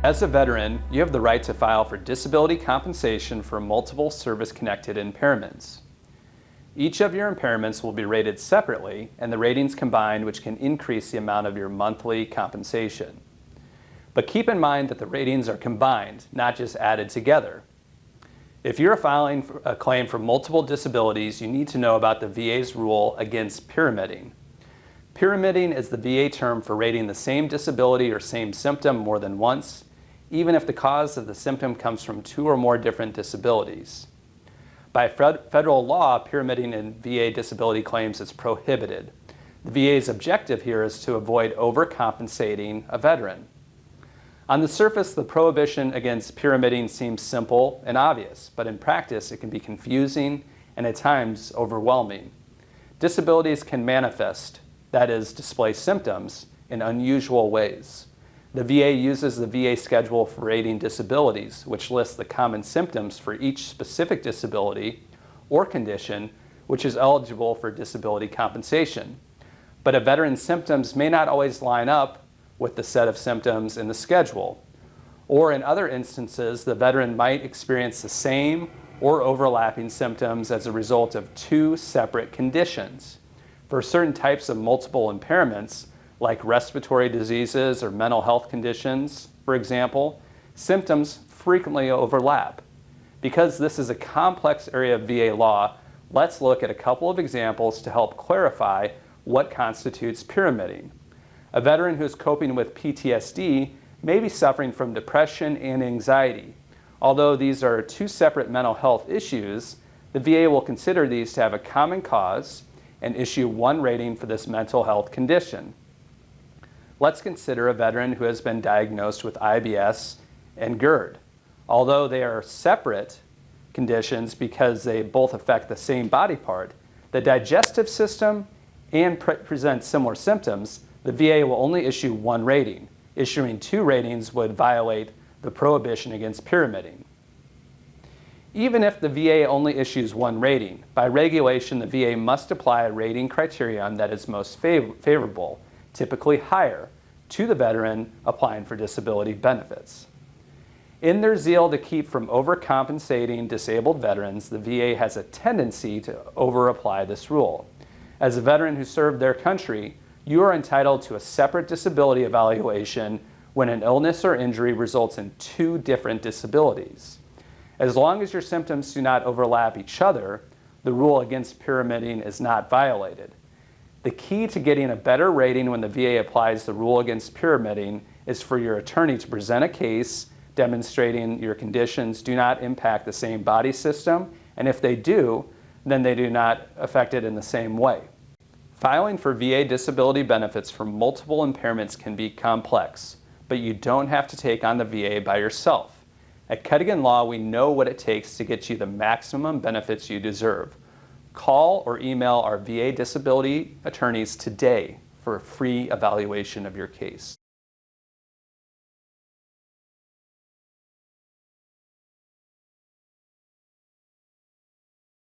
As a veteran, you have the right to file for disability compensation for multiple service-connected impairments. Each of your impairments will be rated separately, and the ratings combined, which can increase the amount of your monthly compensation. But keep in mind that the ratings are combined, not just added together. If you're filing a claim for multiple disabilities, you need to know about the VA's rule against pyramiding. Pyramiding is the VA term for rating the same disability or same symptom more than once, even if the cause of the symptom comes from two or more different disabilities. By federal law, pyramiding in VA disability claims is prohibited. The VA's objective here is to avoid overcompensating a veteran. On the surface, the prohibition against pyramiding seems simple and obvious, but in practice it can be confusing and at times overwhelming. Disabilities can manifest, that is, display symptoms, in unusual ways. The VA uses the VA schedule for rating disabilities, which lists the common symptoms for each specific disability or condition which is eligible for disability compensation. But a veteran's symptoms may not always line up with the set of symptoms in the schedule. Or in other instances, the veteran might experience the same or overlapping symptoms as a result of two separate conditions. For certain types of multiple impairments, like respiratory diseases or mental health conditions, for example, symptoms frequently overlap. Because this is a complex area of VA law, let's look at a couple of examples to help clarify what constitutes pyramiding. A veteran who's coping with PTSD may be suffering from depression and anxiety. Although these are two separate mental health issues, the VA will consider these to have a common cause and issue one rating for this mental health condition. Let's consider a veteran who has been diagnosed with IBS and GERD. Although they are separate conditions because they both affect the same body part, the digestive system and present similar symptoms, the VA will only issue one rating. Issuing two ratings would violate the prohibition against pyramiding. Even if the VA only issues one rating, by regulation the VA must apply a rating criterion that is most favorable, typically higher, to the veteran applying for disability benefits. In their zeal to keep from overcompensating disabled veterans, the VA has a tendency to over-apply this rule. As a veteran who served their country, you are entitled to a separate disability evaluation when an illness or injury results in two different disabilities. As long as your symptoms do not overlap each other, the rule against pyramiding is not violated. The key to getting a better rating when the VA applies the rule against pyramiding is for your attorney to present a case demonstrating your conditions do not impact the same body system, and if they do, then they do not affect it in the same way. Filing for VA disability benefits for multiple impairments can be complex, but you don't have to take on the VA by yourself. At Cuddigan Law, we know what it takes to get you the maximum benefits you deserve. Call or email our VA disability attorneys today for a free evaluation of your case.